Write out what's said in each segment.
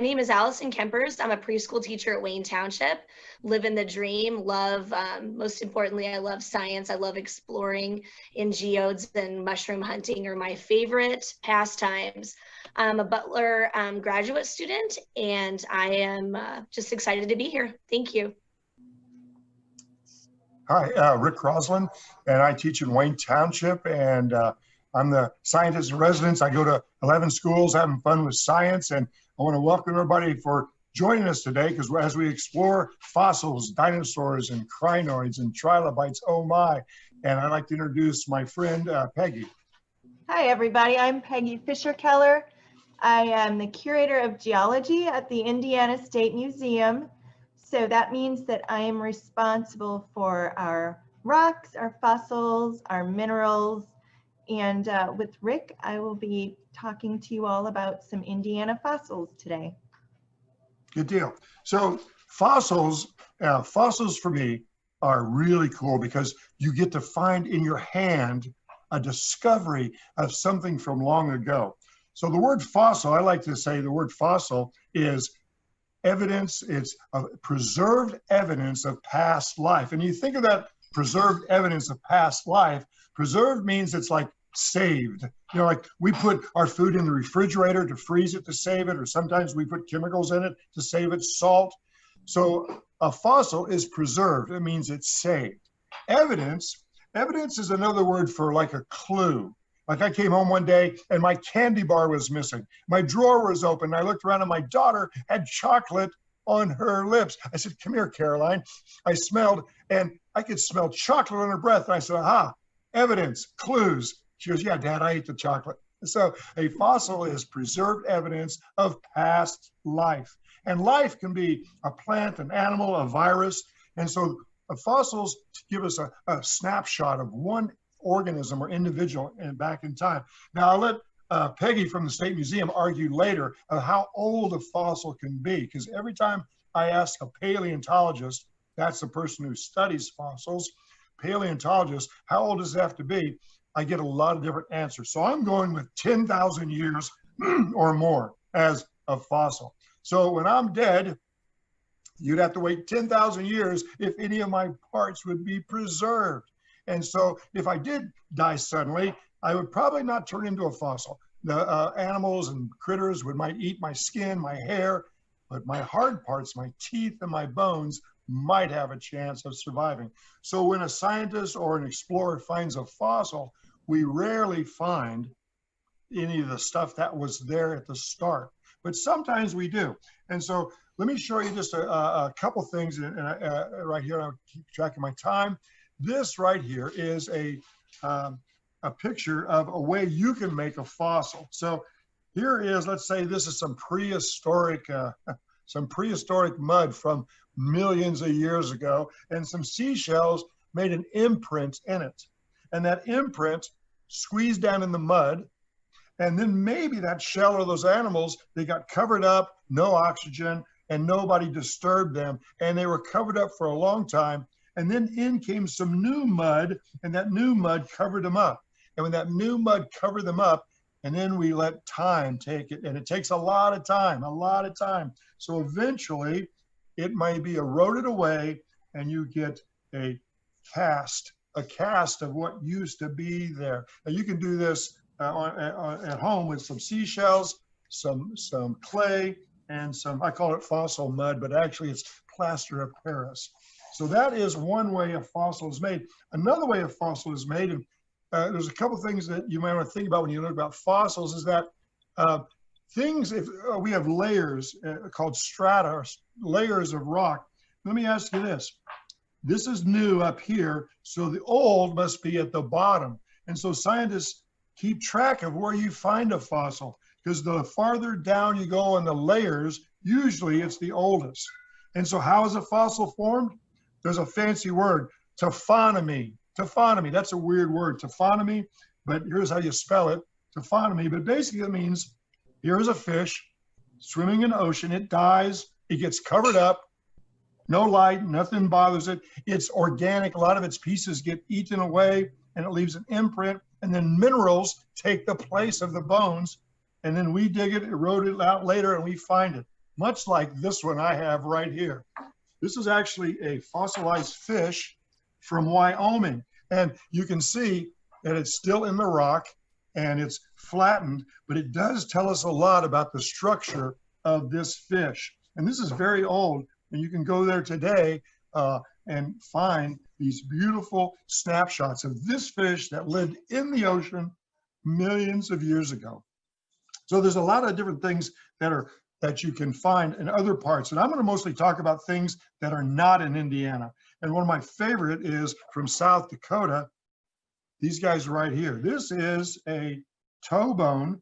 name is Allison Kempers. I'm a preschool teacher at Wayne Township. Living the dream, love, most importantly, I love science. I love exploring in geodes, and mushroom hunting are my favorite pastimes. I'm a Butler graduate student, and I am just excited to be here. Thank you. Hi, Rick Crosslin, and I teach in Wayne Township, and I'm the scientist in residence. I go to 11 schools having fun with science, and I want to welcome everybody for joining us today, because as we explore fossils, dinosaurs, and crinoids, and trilobites, oh my. And I'd like to introduce my friend, Peggy. Hi, everybody. I'm Peggy Fishkeller. I am the curator of geology at the Indiana State Museum. So that means that I am responsible for our rocks, our fossils, our minerals. And with Rick, I will be talking to you all about some Indiana fossils today. Good deal. So fossils for me are really cool because you get to find in your hand a discovery of something from long ago. So the word fossil, I like to say the word fossil is evidence, it's a preserved evidence of past life. And you think of that preserved evidence of past life, preserved means it's like saved. You know, like we put our food in the refrigerator to freeze it to save it, or sometimes we put chemicals in it to save it, salt. So a fossil is preserved. It means it's saved. Evidence is another word for like a clue. Like I came home one day and my candy bar was missing. My drawer was open. I looked around and my daughter had chocolate on her lips. I said, "Come here, Caroline." I smelled and I could smell chocolate on her breath. And I said, "Aha, evidence, clues." She goes, "Yeah, Dad, I ate the chocolate." So a fossil is preserved evidence of past life. And life can be a plant, an animal, a virus. And so fossils give us a snapshot of one organism or individual back in time. Now I'll let Peggy from the State Museum argue later of how old a fossil can be, because every time I ask a paleontologist, that's the person who studies fossils, paleontologist, how old does it have to be? I get a lot of different answers. So I'm going with 10,000 years or more as a fossil. So when I'm dead, you'd have to wait 10,000 years if any of my parts would be preserved. And so if I did die suddenly, I would probably not turn into a fossil. The animals and critters might eat my skin, my hair, but my hard parts, my teeth and my bones might have a chance of surviving. So when a scientist or an explorer finds a fossil, we rarely find any of the stuff that was there at the start, but sometimes we do. And so let me show you just a couple things right here. I'll keep track of my time. This right here is a picture of a way you can make a fossil. So here is, let's say this is some prehistoric mud from millions of years ago, and some seashells made an imprint in it. And that imprint squeezed down in the mud, and then maybe that shell or those animals, they got covered up, no oxygen, and nobody disturbed them, and they were covered up for a long time. And then in came some new mud, and that new mud covered them up. And when that new mud covered them up, and then we let time take it, and it takes a lot of time. So eventually it may be eroded away, and you get a cast of what used to be there. And you can do this at home with some seashells, some clay, and some, I call it fossil mud, but actually it's plaster of Paris. So that is one way a fossil is made. Another way a fossil is made, and there's a couple things that you might want to think about when you learn about fossils, is that we have layers called strata, or layers of rock. Let me ask you this. This is new up here, so the old must be at the bottom. And so scientists keep track of where you find a fossil, because the farther down you go in the layers, usually it's the oldest. And so how is a fossil formed? There's a fancy word, taphonomy. Taphonomy, that's a weird word, taphonomy, but here's how you spell it, taphonomy. But basically it means, here's a fish swimming in the ocean, it dies, it gets covered up, no light, nothing bothers it, it's organic, a lot of its pieces get eaten away, and it leaves an imprint, and then minerals take the place of the bones, and then we dig it, erode it out later, and we find it. much like this one I have right here. This is actually a fossilized fish from Wyoming. And you can see that it's still in the rock and it's flattened, but it does tell us a lot about the structure of this fish. And this is very old, and you can go there today and find these beautiful snapshots of this fish that lived in the ocean millions of years ago. So there's a lot of different things that you can find in other parts. And I'm going to mostly talk about things that are not in Indiana. And one of my favorite is from South Dakota, these guys right here. This is a toe bone,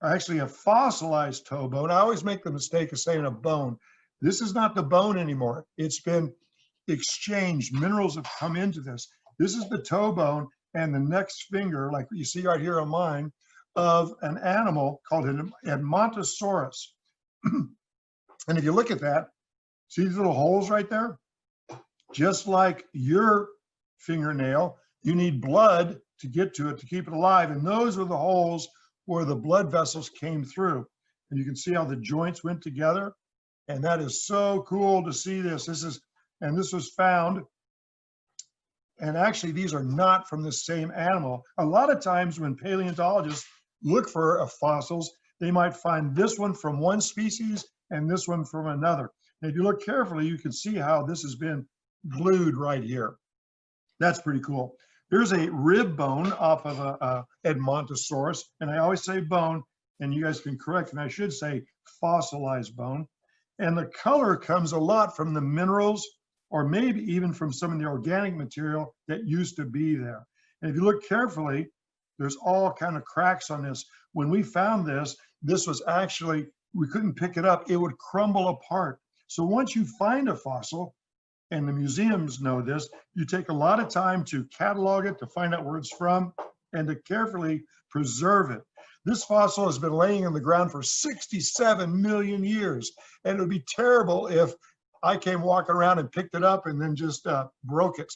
actually a fossilized toe bone. I always make the mistake of saying a bone. This is not the bone anymore. It's been exchanged. Minerals have come into this. This is the toe bone and the next finger, like you see right here on mine, of an animal called an Edmontosaurus. And if you look at that, see these little holes right there? Just like your fingernail, you need blood to get to it to keep it alive. And those are the holes where the blood vessels came through. And you can see how the joints went together. And that is so cool to see this. This was found. And actually, these are not from the same animal. A lot of times when paleontologists look for fossils, they might find this one from one species and this one from another. And if you look carefully, you can see how this has been glued right here. That's pretty cool. Here's a rib bone off of a Edmontosaurus, and I always say bone, and you guys can correct, and I should say fossilized bone. And the color comes a lot from the minerals, or maybe even from some of the organic material that used to be there. And if you look carefully, there's all kind of cracks on this. When we found this, this was actually, we couldn't pick it up. It would crumble apart. So once you find a fossil, and the museums know this, you take a lot of time to catalog it, to find out where it's from, and to carefully preserve it. This fossil has been laying in the ground for 67 million years, and it would be terrible if I came walking around and picked it up and then just broke it.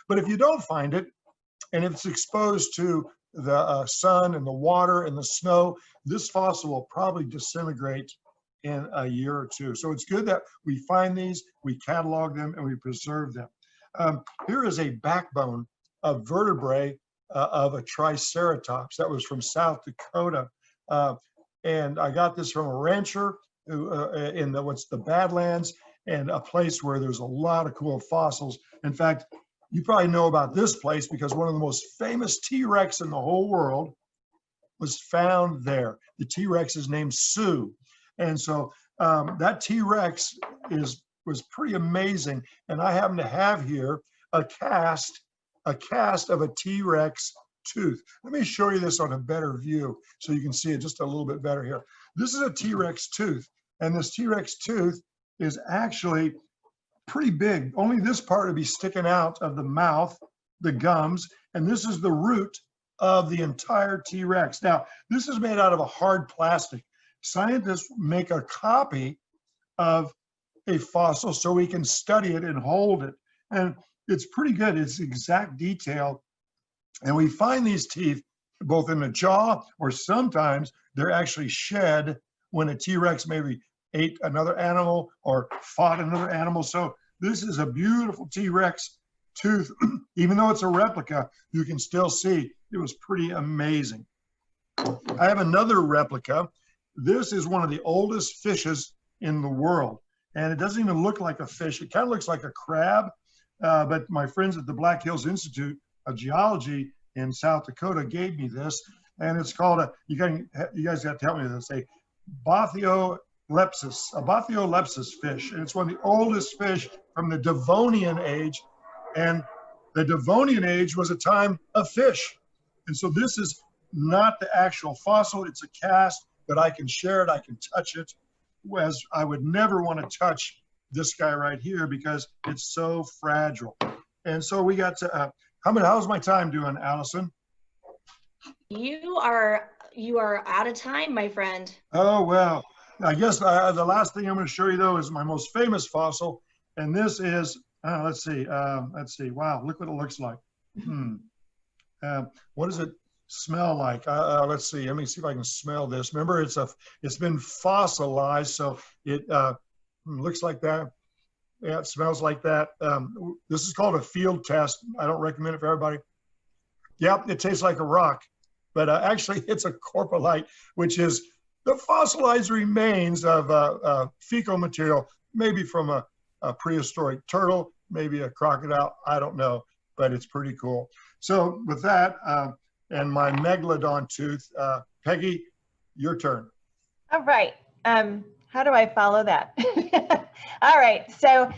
But if you don't find it, and if it's exposed to the sun and the water and the snow, this fossil will probably disintegrate in a year or two. So it's good that we find these, we catalog them, and we preserve them. Here is a backbone of vertebrae of a Triceratops that was from South Dakota. And I got this from a rancher who, in the Badlands, and a place where there's a lot of cool fossils. In fact, you probably know about this place because one of the most famous T-Rex in the whole world was found there. The T-Rex is named Sue. And so that T-Rex was pretty amazing. And I happen to have here a cast of a T-Rex tooth. Let me show you this on a better view so you can see it just a little bit better here. This is a T-Rex tooth, and this T-Rex tooth is actually pretty big. Only this part would be sticking out of the mouth, the gums, and this is the root of the entire T-Rex. Now, this is made out of a hard plastic. Scientists make a copy of a fossil so we can study it and hold it. And it's pretty good. It's exact detail. And we find these teeth both in the jaw, or sometimes they're actually shed when a T-Rex maybe ate another animal or fought another animal. So this is a beautiful T-Rex tooth. Even though it's a replica, you can still see it was pretty amazing. I have another replica. This is one of the oldest fishes in the world. And it doesn't even look like a fish. It kind of looks like a crab. But my friends at the Black Hills Institute of Geology in South Dakota gave me this. And it's called you guys got to help me with this, a Brachiopods fish. And it's one of the oldest fish from the Devonian age. And the Devonian age was a time of fish. And so this is not the actual fossil, it's a cast, but I can share it, I can touch it, whereas I would never want to touch this guy right here because it's so fragile. And so we got to, how's my time doing, Allison? You are out of time, my friend. Oh, well, I guess the last thing I'm going to show you, though, is my most famous fossil. And this is, let's see. Wow, look what it looks like. What is it? smell like? Let's see. Let me see if I can smell this. Remember, it's been fossilized, so it looks like that. Yeah, it smells like that. This is called a field test. I don't recommend it for everybody. Yep, it tastes like a rock, but actually it's a corpulite, which is the fossilized remains of fecal material, maybe from a prehistoric turtle, maybe a crocodile, I don't know, but it's pretty cool. So with that, and my megalodon tooth, Peggy, your turn. All right. How do I follow that? All right. So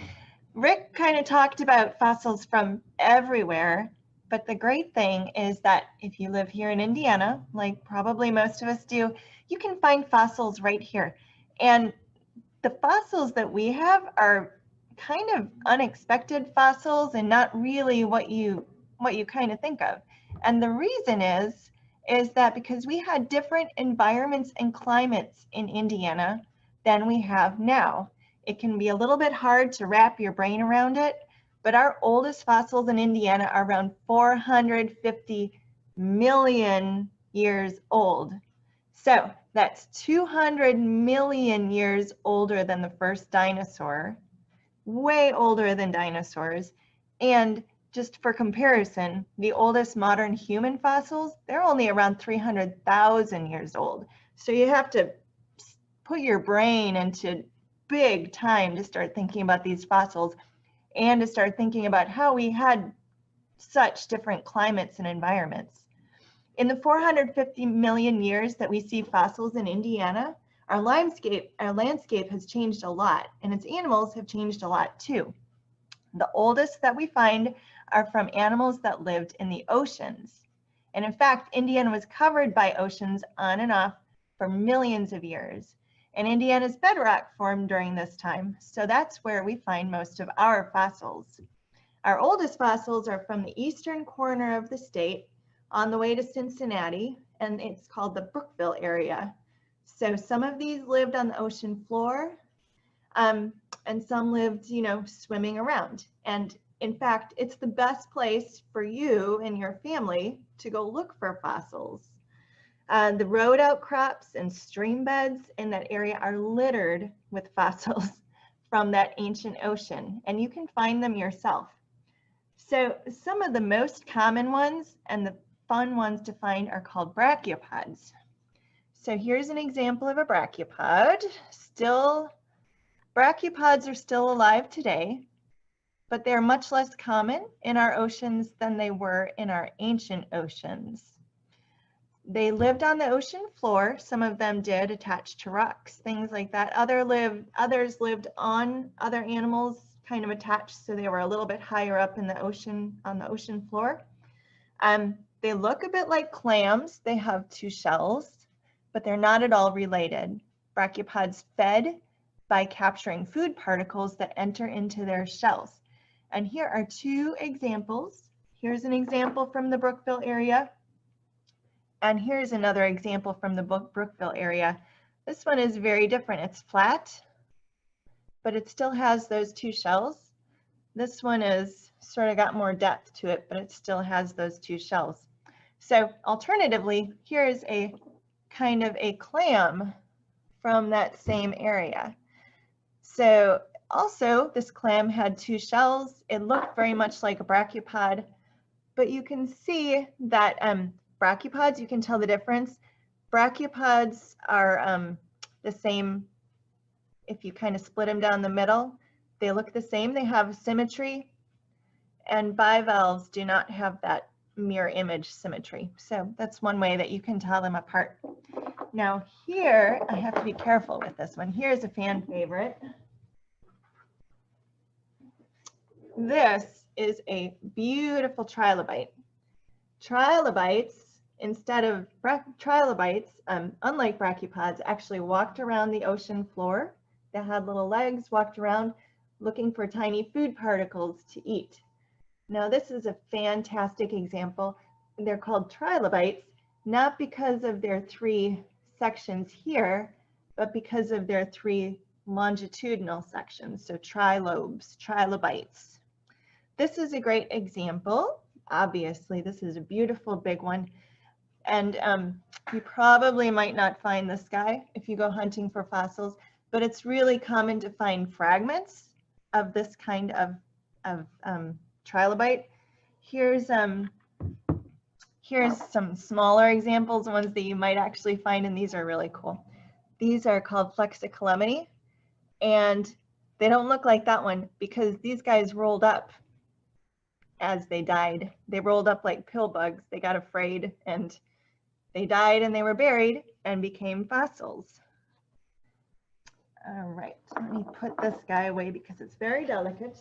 Rick kind of talked about fossils from everywhere, but the great thing is that if you live here in Indiana, like probably most of us do, you can find fossils right here. And the fossils that we have are kind of unexpected fossils and not really what you kind of think of. And the reason is that because we had different environments and climates in Indiana than we have now. It can be a little bit hard to wrap your brain around it, but our oldest fossils in Indiana are around 450 million years old. So that's 200 million years older than the first dinosaur, way older than dinosaurs. And just for comparison, the oldest modern human fossils, they're only around 300,000 years old. So you have to put your brain into big time to start thinking about these fossils and to start thinking about how we had such different climates and environments. In the 450 million years that we see fossils in Indiana, our landscape has changed a lot, and its animals have changed a lot too. The oldest that we find are from animals that lived in the oceans. And in fact, Indiana was covered by oceans on and off for millions of years. And Indiana's bedrock formed during this time, so that's where we find most of our fossils. Our oldest fossils are from the eastern corner of the state on the way to Cincinnati, and it's called the Brookville area. So some of these lived on the ocean floor, and some lived, swimming around. And in fact, it's the best place for you and your family to go look for fossils. The road outcrops and stream beds in that area are littered with fossils from that ancient ocean, and you can find them yourself. So some of the most common ones and the fun ones to find are called brachiopods. So here's an example of a brachiopod. Brachiopods are still alive today, but they're much less common in our oceans than they were in our ancient oceans. They lived on the ocean floor. Some of them did, attached to rocks, things like that. Others lived on other animals, kind of attached, so they were a little bit higher up in the ocean, on the ocean floor. They look a bit like clams. They have two shells, but they're not at all related. Brachiopods fed by capturing food particles that enter into their shells. And here are two examples. Here's an example from the Brookville area. And here's another example from the Brookville area. This one is very different. It's flat, but it still has those two shells. This one is sort of got more depth to it, but it still has those two shells. So alternatively, here is a kind of a clam from that same area. So also this clam had two shells. It looked very much like a brachiopod, but you can see that brachiopods, you can tell the difference. Brachiopods are the same if you kind of split them down the middle. They look the same, they have symmetry, and bivalves do not have that mirror image symmetry. So that's one way that you can tell them apart. Now here, I have to be careful with this one. Here's a fan favorite. This is a beautiful trilobite. Trilobites, unlike brachiopods, actually walked around the ocean floor. They had little legs, walked around looking for tiny food particles to eat. Now this is a fantastic example. They're called trilobites, not because of their three sections here, but because of their three longitudinal sections, so trilobes, trilobites. This is a great example. Obviously, this is a beautiful big one. And you probably might not find this guy if you go hunting for fossils, but it's really common to find fragments of this kind of trilobite. Here's some smaller examples, ones that you might actually find, and these are really cool. These are called Flexicolemini, and they don't look like that one because these guys rolled up as they died. They rolled up like pill bugs. They got afraid and they died, and they were buried and became fossils. All right, let me put this guy away because it's very delicate.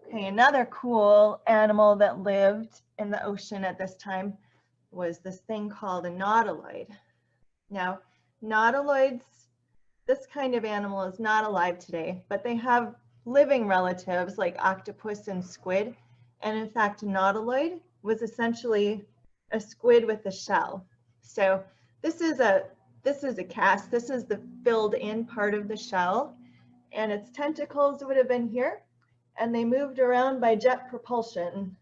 Okay, another cool animal that lived in the ocean at this time was this thing called a nautiloid. Now, nautiloids, this kind of animal is not alive today, but they have living relatives like octopus and squid. And in fact, a nautiloid was essentially a squid with a shell. So this is a cast. This is the filled in part of the shell, and its tentacles would have been here, and they moved around by jet propulsion.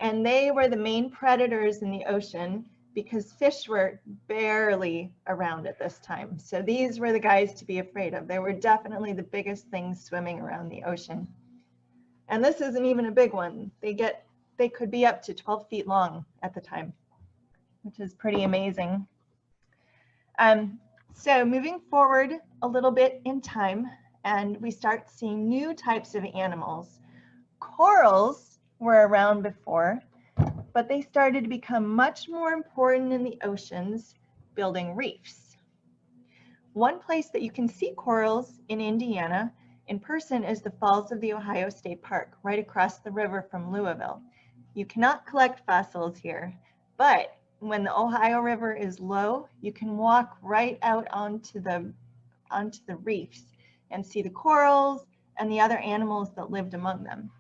And they were the main predators in the ocean because fish were barely around at this time. So these were the guys to be afraid of. They were definitely the biggest things swimming around the ocean. And this isn't even a big one. They could be up to 12 feet long at the time, which is pretty amazing. So moving forward a little bit in time, and we start seeing new types of animals. Corals were around before, but they started to become much more important in the oceans, building reefs. One place that you can see corals in Indiana in person is the Falls of the Ohio State Park, right across the river from Louisville. You cannot collect fossils here, but when the Ohio River is low, you can walk right out onto the reefs and see the corals and the other animals that lived among them.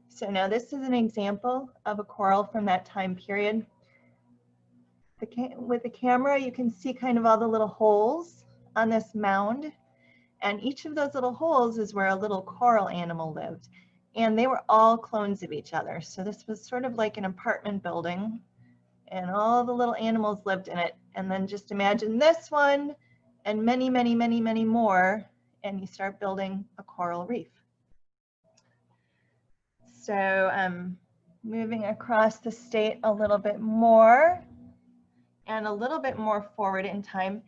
So now this is an example of a coral from that time period. With the camera, you can see kind of all the little holes on this mound, and each of those little holes is where a little coral animal lived, and they were all clones of each other. So this was sort of like an apartment building, and all the little animals lived in it. And then just imagine this one and many, many, many, many more, and you start building a coral reef. So moving across the state a little bit more and a little bit more forward in time,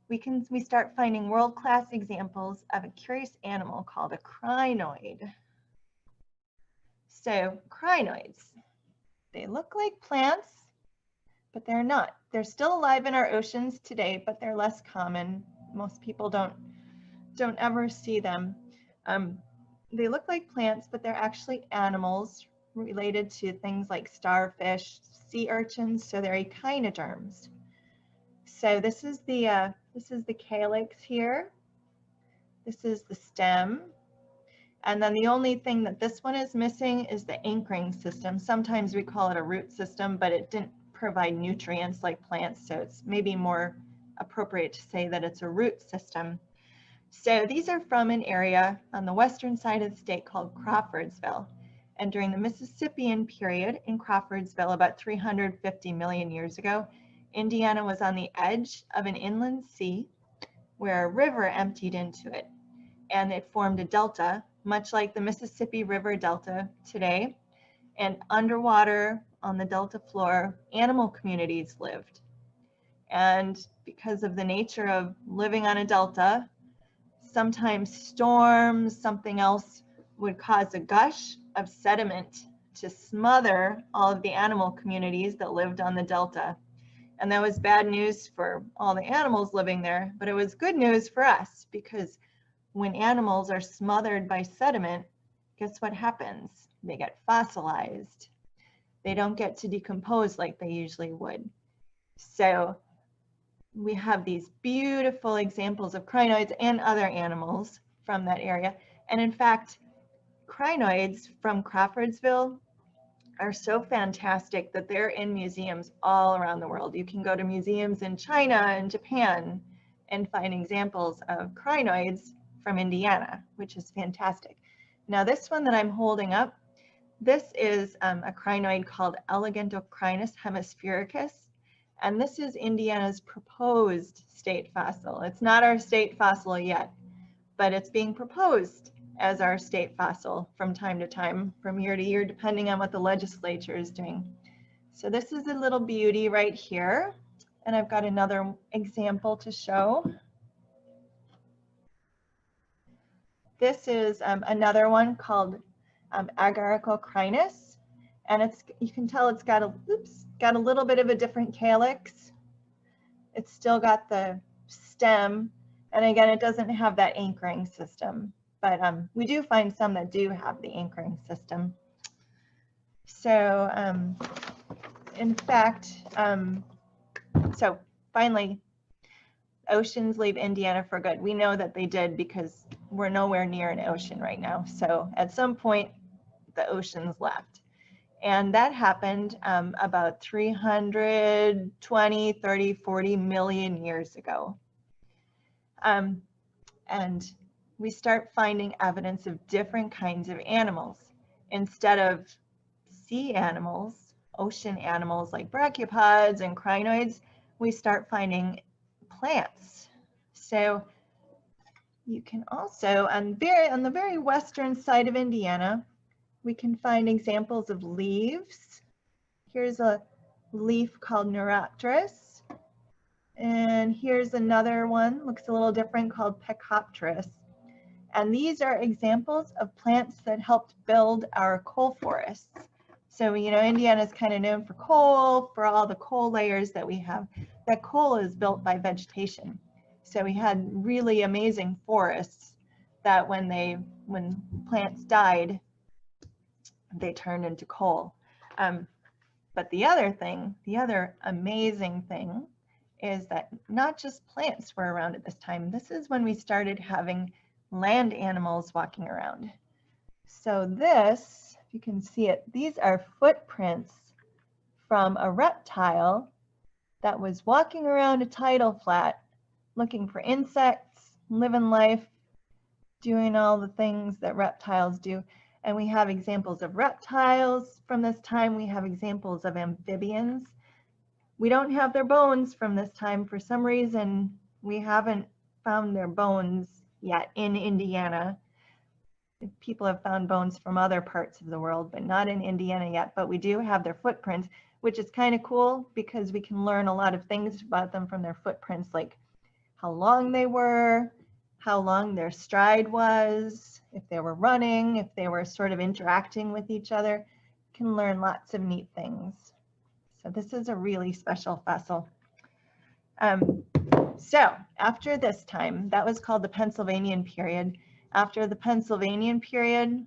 we start finding world-class examples of a curious animal called a crinoid. So crinoids, they look like plants, but they're not. They're still alive in our oceans today, but they're less common. Most people don't ever see them. They look like plants, but they're actually animals related to things like starfish, sea urchins, so they're echinoderms. So this is the calyx here. This is the stem. And then the only thing that this one is missing is the anchoring system. Sometimes we call it a root system, but it didn't provide nutrients like plants, so it's maybe more appropriate to say that it's a root system. So these are from an area on the western side of the state called Crawfordsville. And during the Mississippian period in Crawfordsville, about 350 million years ago, Indiana was on the edge of an inland sea where a river emptied into it. And it formed a delta, much like the Mississippi River Delta today. And underwater on the delta floor, animal communities lived. And because of the nature of living on a delta, sometimes storms, something else would cause a gush of sediment to smother all of the animal communities that lived on the delta. And that was bad news for all the animals living there, but it was good news for us because when animals are smothered by sediment, guess what happens? They get fossilized. They don't get to decompose like they usually would. So we have these beautiful examples of crinoids and other animals from that area. And in fact, crinoids from Crawfordsville are so fantastic that they're in museums all around the world. You can go to museums in China and Japan and find examples of crinoids from Indiana, which is fantastic. Now this one that I'm holding up, This is a crinoid called Elegantocrinus hemisphericus, and this is Indiana's proposed state fossil. It's not our state fossil yet, but it's being proposed as our state fossil from time to time, from year to year, depending on what the legislature is doing. So this is a little beauty right here, and I've got another example to show. This is another one called Agaricocrinus, and you can tell it's got a little bit of a different calyx. It's still got the stem, and again, it doesn't have that anchoring system, but we do find some that do have the anchoring system. So in fact, so finally, oceans leave Indiana for good. We know that they did because we're nowhere near an ocean right now. So at some point, the oceans left. And that happened about 320, 30, 40 million years ago. And we start finding evidence of different kinds of animals. Instead of sea animals, ocean animals like brachiopods and crinoids, we start finding plants. So you can also, on the very western side of Indiana, we can find examples of leaves. Here's a leaf called Neuropterus. And here's another one, looks a little different, called Pecopterus. And these are examples of plants that helped build our coal forests. So, you know, Indiana is kind of known for coal, for all the coal layers that we have. That coal is built by vegetation. So we had really amazing forests that when plants died, they turned into coal. But the other amazing thing is that not just plants were around at this time. This is when we started having land animals walking around. So this, if you can see it, these are footprints from a reptile that was walking around a tidal flat looking for insects, living life, doing all the things that reptiles do. And we have examples of reptiles from this time. We have examples of amphibians. We don't have their bones from this time. For some reason, we haven't found their bones yet in Indiana. People have found bones from other parts of the world, but not in Indiana yet. But we do have their footprints, which is kind of cool because we can learn a lot of things about them from their footprints, like how long they were, how long their stride was, if they were running, if they were sort of interacting with each other. You can learn lots of neat things. So this is a really special fossil. So after this time, that was called the Pennsylvanian period. After the Pennsylvanian period,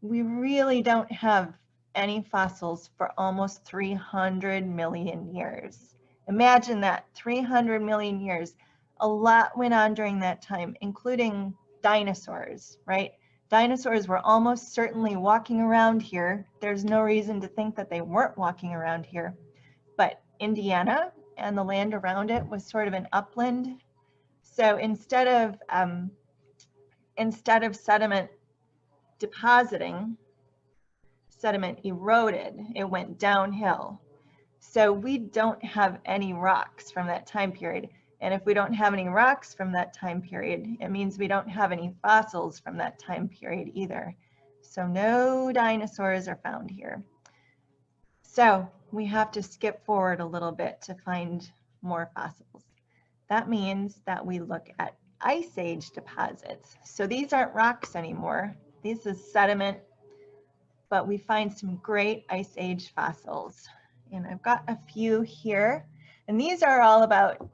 we really don't have any fossils for almost 300 million years. Imagine that, 300 million years. A lot went on during that time, including dinosaurs, right? Dinosaurs were almost certainly walking around here. There's no reason to think that they weren't walking around here. But Indiana and the land around it was sort of an upland. So instead of sediment depositing, sediment eroded, it went downhill. So we don't have any rocks from that time period. And if we don't have any rocks from that time period, it means we don't have any fossils from that time period either. So no dinosaurs are found here. So we have to skip forward a little bit to find more fossils. That means that we look at Ice Age deposits. So these aren't rocks anymore. This is sediment, but we find some great Ice Age fossils. And I've got a few here. And these are all about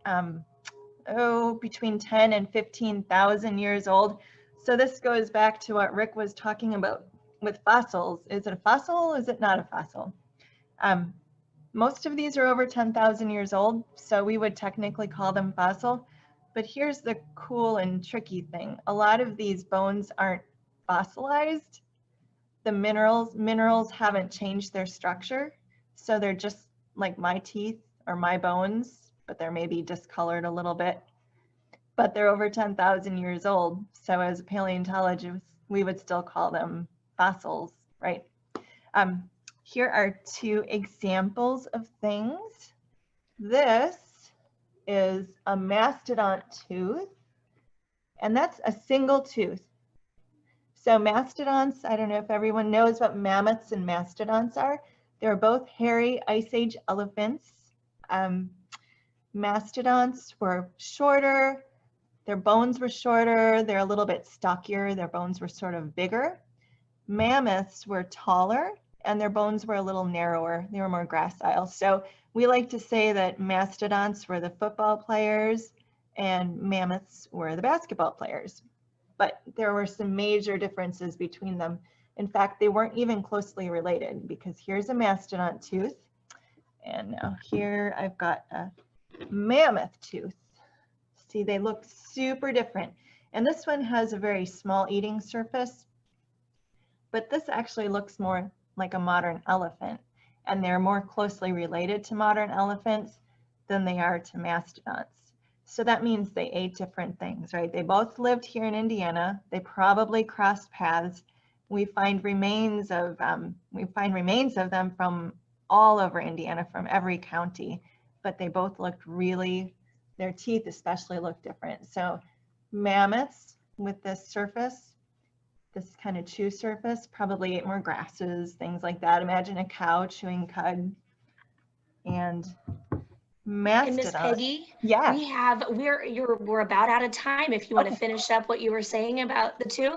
between 10 and 15,000 years old. So this goes back to what Rick was talking about with fossils. Is it a fossil? Is it not a fossil? Most of these are over 10,000 years old, so we would technically call them fossil. But here's the cool and tricky thing. A lot of these bones aren't fossilized. The minerals haven't changed their structure. So they're just like my teeth or my bones, but they're maybe discolored a little bit. But they're over 10,000 years old. So as a paleontologist, we would still call them fossils, right? Here are two examples of things. This is a mastodon tooth, and that's a single tooth. So mastodons, I don't know if everyone knows what mammoths and mastodons are. They're both hairy Ice Age elephants. Mastodons were shorter, their bones were shorter, they're a little bit stockier, their bones were sort of bigger. Mammoths were taller and their bones were a little narrower, they were more gracile. So we like to say that mastodons were the football players and mammoths were the basketball players. But there were some major differences between them. In fact, they weren't even closely related, because here's a mastodon tooth, and now here I've got a mammoth tooth. See, they look super different. And this one has a very small eating surface, but this actually looks more like a modern elephant, and they're more closely related to modern elephants than they are to mastodons. So that means they ate different things, right? They both lived here in Indiana. They probably crossed paths. We find remains of them from all over Indiana, from every county, but they both looked really, their teeth especially look different. So mammoths with this surface, this kind of chew surface, probably ate more grasses, things like that. Imagine a cow chewing cud. And Mastodon. And Miss Peggy, yeah, we're about out of time if you want to finish up what you were saying about the two.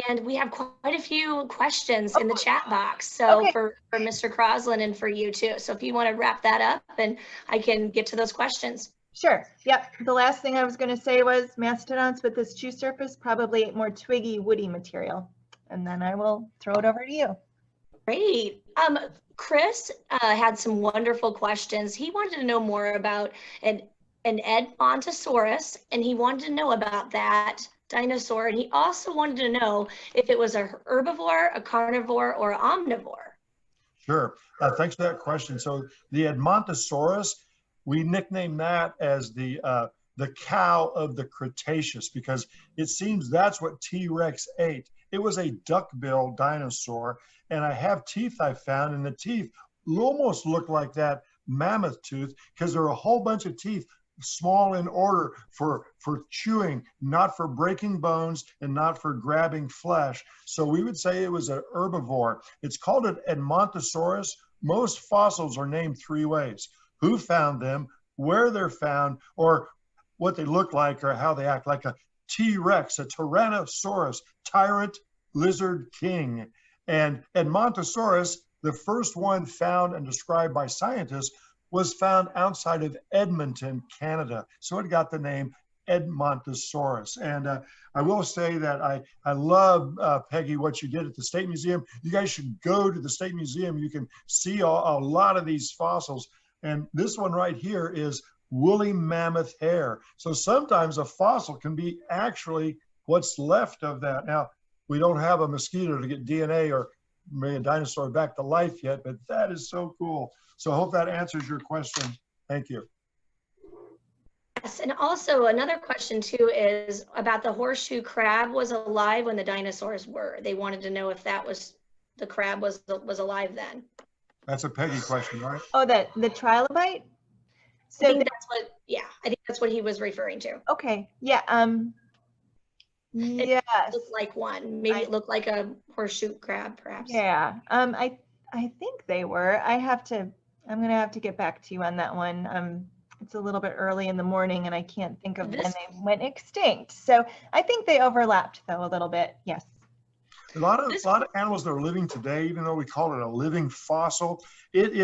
And we have quite a few questions in the chat box. So for Mr. Crosslin and for you too. So if you want to wrap that up, and I can get to those questions. Sure. Yep. The last thing I was going to say was mastodons with this chew surface probably ate more twiggy, woody material. And then I will throw it over to you. Great. Chris had some wonderful questions. He wanted to know more about an Edmontosaurus, and he wanted to know about that dinosaur. And he also wanted to know if it was a herbivore, a carnivore, or an omnivore. Sure. Thanks for that question. So the Edmontosaurus, we nicknamed that as the cow of the Cretaceous, because it seems that's what T-Rex ate. It was a duck-billed dinosaur, and I have teeth I found, and the teeth almost look like that mammoth tooth, because there are a whole bunch of teeth, small in order for chewing, not for breaking bones and not for grabbing flesh. So we would say it was an herbivore. It's called an Edmontosaurus. Most fossils are named three ways: who found them, where they're found, or what they look like or how they act, like a T-Rex, a Tyrannosaurus, tyrant, lizard, king. And Edmontosaurus, the first one found and described by scientists, was found outside of Edmonton, Canada. So it got the name Edmontosaurus. And I will say that I love, Peggy, what you did at the State Museum. You guys should go to the State Museum. You can see a lot of these fossils. And this one right here is woolly mammoth hair. So sometimes a fossil can be actually what's left of that. Now, we don't have a mosquito to get DNA or bring a dinosaur back to life yet, but that is so cool. So I hope that answers your question. Thank you. Yes, and also another question too is about the horseshoe crab was alive when the dinosaurs were. They wanted to know if that was, the crab was alive then. That's a Peggy question, right? Oh, the trilobite? So I think that's what, yeah, I think that's what he was referring to. Okay, yeah, yes. It looked like one. Maybe it looked like a horseshoe crab, perhaps. Yeah, I think they were. I'm gonna have to get back to you on that one. It's a little bit early in the morning and I can't think of when they went extinct. So I think they overlapped though a little bit, yes. A lot of animals that are living today, even though we call it a living fossil, it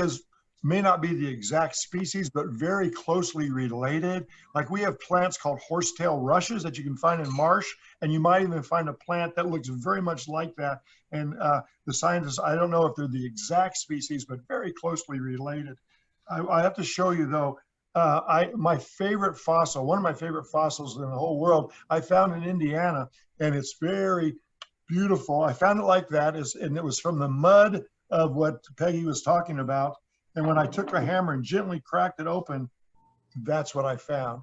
may not be the exact species, but very closely related. Like we have plants called horsetail rushes that you can find in marsh, and you might even find a plant that looks very much like that. And the scientists, I don't know if they're the exact species, but very closely related. I have to show you though, my favorite fossil, one of my favorite fossils in the whole world, I found in Indiana, and it's very beautiful. I found it like that, and it was from the mud of what Peggy was talking about. And when I took a hammer and gently cracked it open, that's what I found.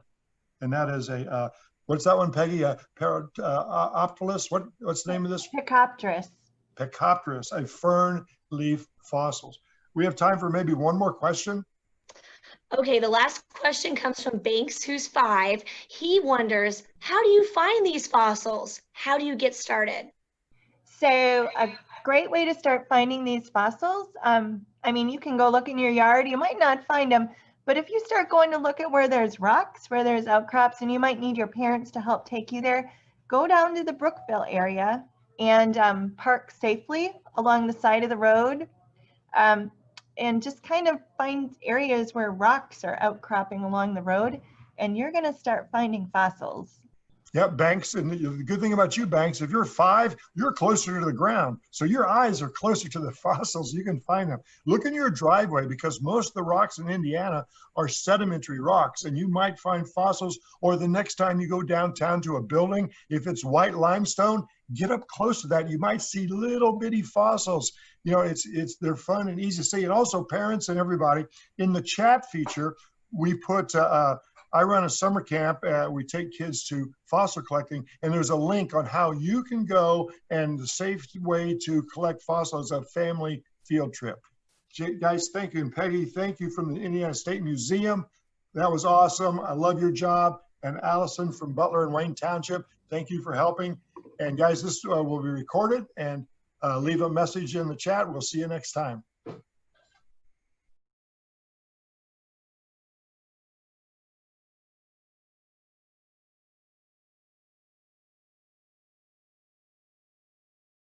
And that is a, what's that one, Peggy? Optilus? What's the name of this? Picopterus. Pecopterus, a fern leaf fossils. We have time for maybe one more question. Okay, the last question comes from Banks, who's 5. He wonders, how do you find these fossils? How do you get started? So a great way to start finding these fossils, I mean, you can go look in your yard. You might not find them, but if you start going to look at where there's rocks, where there's outcrops, and you might need your parents to help take you there, go down to the Brookville area and park safely along the side of the road. And just kind of find areas where rocks are outcropping along the road, and you're going to start finding fossils. Yep, Banks, and the good thing about you, Banks, if you're 5, you're closer to the ground. So your eyes are closer to the fossils. You can find them. Look in your driveway, because most of the rocks in Indiana are sedimentary rocks, and you might find fossils. Or the next time you go downtown to a building, if it's white limestone, get up close to that. You might see little bitty fossils. You know, they're fun and easy to see. And also, parents and everybody, in the chat feature, we put I run a summer camp. We take kids to fossil collecting, and there's a link on how you can go and the safe way to collect fossils, a family field trip. Guys, thank you. And Peggy, thank you from the Indiana State Museum. That was awesome. I love your job. And Allison from Butler and Wayne Township, thank you for helping. And guys, this will be recorded, and leave a message in the chat. We'll see you next time.